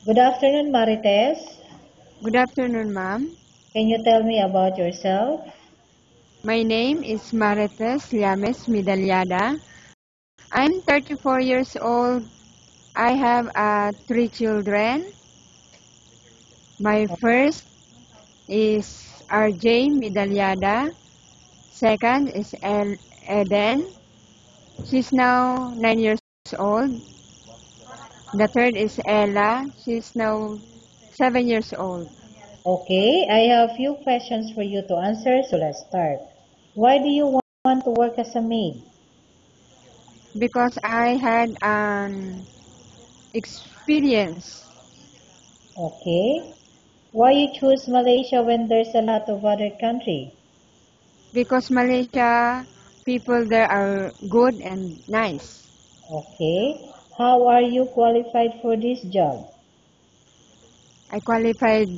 Good afternoon, Marites. Good afternoon, ma'am. Can you tell me about yourself? My name is Marites Llames Midalyada. I'm 34 years old. I have three children. My first is RJ Midalyada. Second is Eden. She's now 9 years old. The third is Ella. She's now 7 years old. Okay, I have few questions for you to answer, so let's start. Why do you want to work as a maid? Because I had an experience. Okay. Why you choose Malaysia when there's a lot of other country? Because Malaysia people there are good and nice. Okay. How are you qualified for this job? I qualified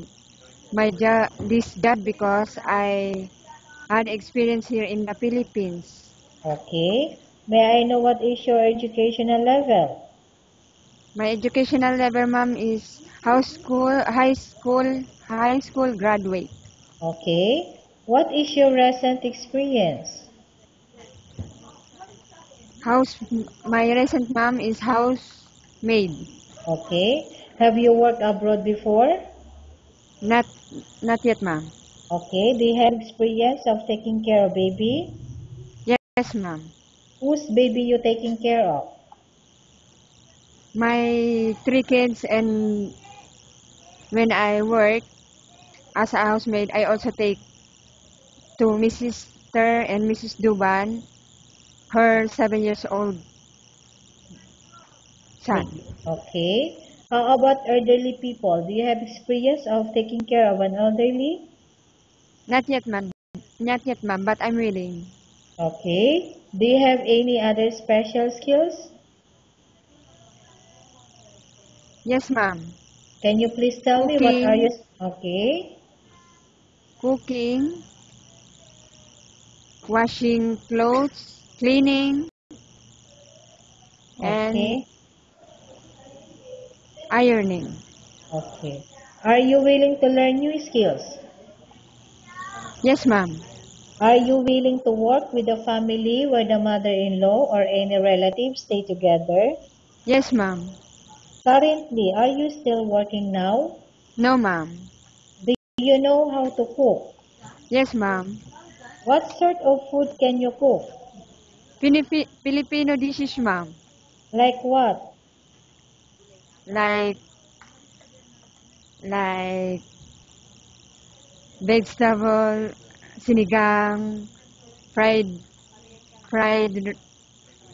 this job because I had experience here in the Philippines. Okay. May I know what is your educational level? My educational level, ma'am, is high school graduate. Okay. What is your recent experience? House, my recent ma'am is housemaid. Okay. Have you worked abroad before? Not, not yet, ma'am. Okay. Do you have experience of taking care of baby? Yes, ma'am. Whose baby you taking care of? My three kids, and when I work as a housemaid, I also take to Mrs. Ter and Mrs. Duban, her 7 years old son. Okay. How about elderly people? Do you have experience of taking care of an elderly? Not yet, ma'am. Not yet, ma'am, but I'm willing. Okay. Do you have any other special skills? Yes, ma'am. Can you please tell me what are Cooking, your... Okay. cooking, washing clothes, cleaning, and Okay. ironing. Okay. Are you willing to learn new skills? Yes, ma'am. Are you willing to work with a family where the mother-in-law or any relatives stay together? Yes, ma'am. Currently, are you still working now? No, ma'am. Do you know how to cook? Yes, ma'am. What sort of food can you cook? Filipino dishes, ma'am. Like what? Like, like vegetable, sinigang, fried, fried,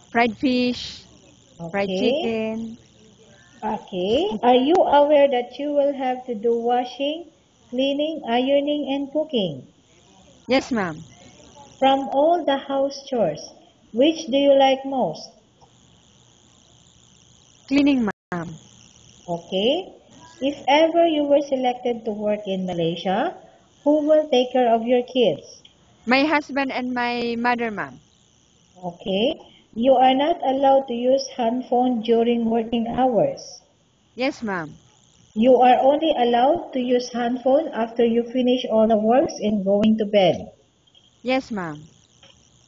fried fish, fried Okay. chicken. Okay. Are you aware that you will have to do washing, cleaning, ironing, and cooking? Yes, ma'am. From all the house chores, which do you like most? Cleaning, ma'am. Okay. If ever you were selected to work in Malaysia, who will take care of your kids? My husband and my mother, ma'am. Okay. You are not allowed to use handphone during working hours. Yes, ma'am. You are only allowed to use handphone after you finish all the works and going to bed. Yes, ma'am.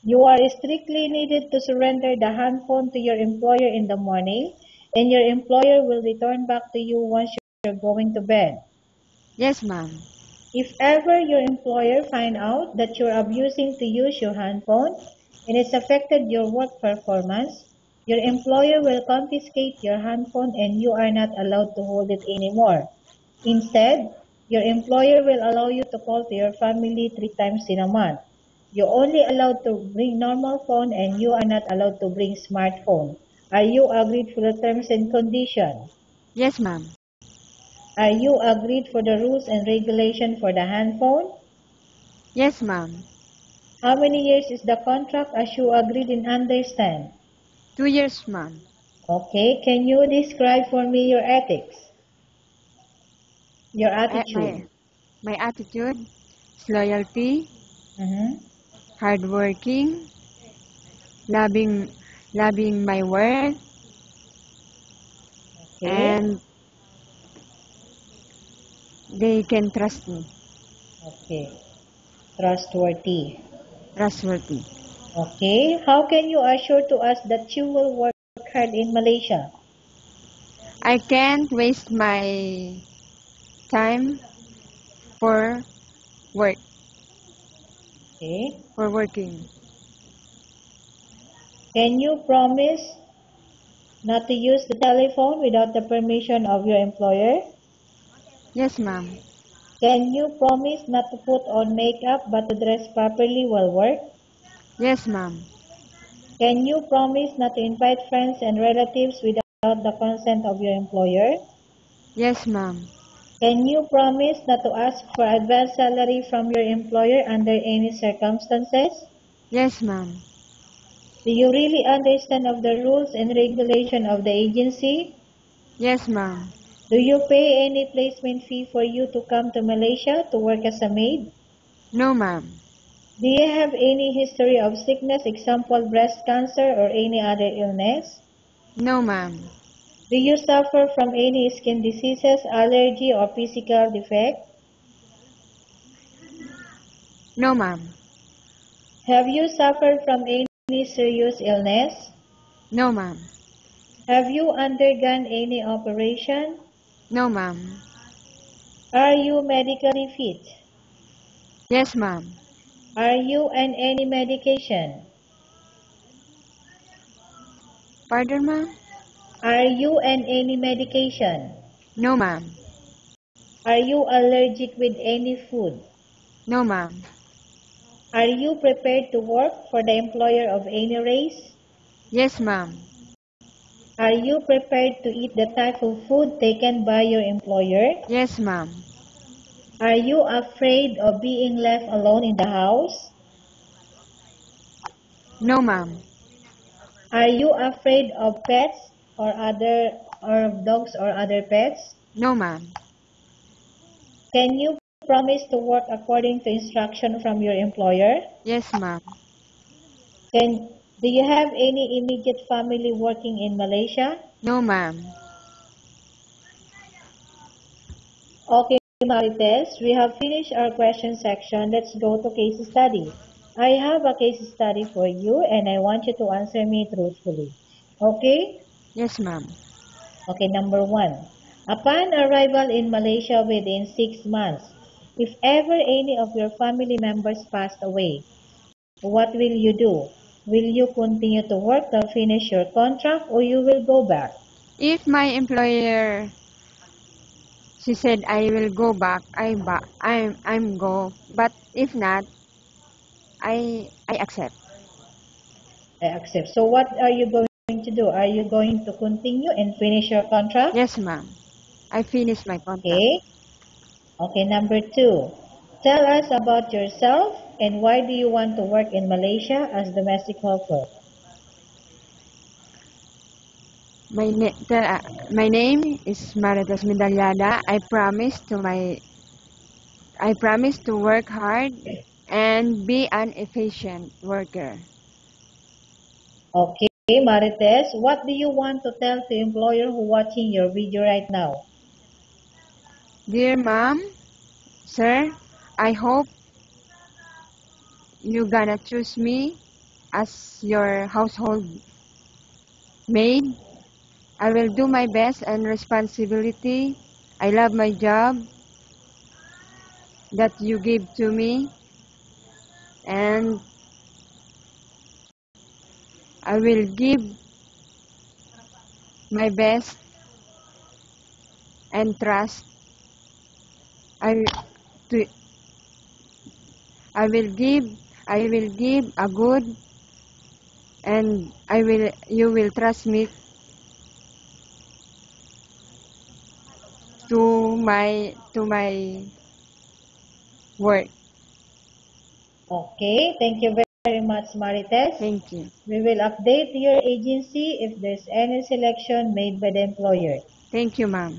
You are strictly needed to surrender the handphone to your employer in the morning, and your employer will return back to you once you're going to bed. Yes, ma'am. If ever your employer find out that you're abusing to use your handphone and it's affected your work performance, your employer will confiscate your handphone and you are not allowed to hold it anymore. Instead, your employer will allow you to call to your family 3 times in a month. You're only allowed to bring normal phone and you are not allowed to bring smartphone. Are you agreed for the terms and conditions? Yes, ma'am. Are you agreed for the rules and regulation for the handphone? Yes, ma'am. How many years is the contract as you agreed and understand? 2 years, ma'am. Okay, can you describe for me your ethics, your I, attitude? my attitude is loyalty, Mm-hmm. hardworking, loving, loving my work, Okay, and they can trust me. Okay. Trustworthy. Trustworthy. Okay. How can you assure to us that you will work hard in Malaysia? I can't waste my time for work, Okay. for working. Can you promise not to use the telephone without the permission of your employer? Yes, ma'am. Can you promise not to put on makeup but to dress properly while work? Yes, ma'am. Can you promise not to invite friends and relatives without the consent of your employer? Yes, ma'am. Can you promise not to ask for advance salary from your employer under any circumstances? Yes, ma'am. Do you really understand of the rules and regulation of the agency? Yes, ma'am. Do you pay any placement fee for you to come to Malaysia to work as a maid? No, ma'am. Do you have any history of sickness, example breast cancer or any other illness? No, ma'am. Do you suffer from any skin diseases, allergy or physical defect? No, ma'am. Have you suffered from any serious illness? No, ma'am. Have you undergone any operation? No, ma'am. Are you medically fit? Yes, ma'am. Are you on any medication? Pardon, ma'am? Are you on any medication? No, ma'am. Are you allergic with any food? No, ma'am. Are you prepared to work for the employer of any race? Yes, ma'am. Are you prepared to eat the type of food taken by your employer? Yes, ma'am. Are you afraid of being left alone in the house? No, ma'am. Are you afraid of pets or of dogs or other pets? No, ma'am. Can you promise to work according to instruction from your employer? Yes, ma'am. Do you have any immediate family working in Malaysia? No, ma'am. Okay, Marites, we have finished our question section. Let's go to case study. I have a case study for you and I want you to answer me truthfully. Okay? Yes, ma'am. Okay, number 1. Upon arrival in Malaysia within 6 months, if ever any of your family members passed away, what will you do? Will you continue to work to finish your contract or you will go back? If my employer, she said I will go back, I'm go. But if not, I accept. I accept. So what are you going to do? Are you going to continue and finish your contract? Yes, ma'am. I finished my contract. Okay. Okay, number 2. Tell us about yourself and why do you want to work in Malaysia as domestic helper? My name is Marites Medalyada. I promise to work hard and be an efficient worker. Okay, Marites, what do you want to tell the employer who watching your video right now? Dear mom, sir, I hope you gonna choose me as your household maid. I will do my best and responsibility. I love my job that you give to me, and I will give my best and trust. I to I will give a good, and you will trust me to my work. Okay, thank you very much, Marites. Thank you. We will update your agency if there's any selection made by the employer. Thank you, ma'am.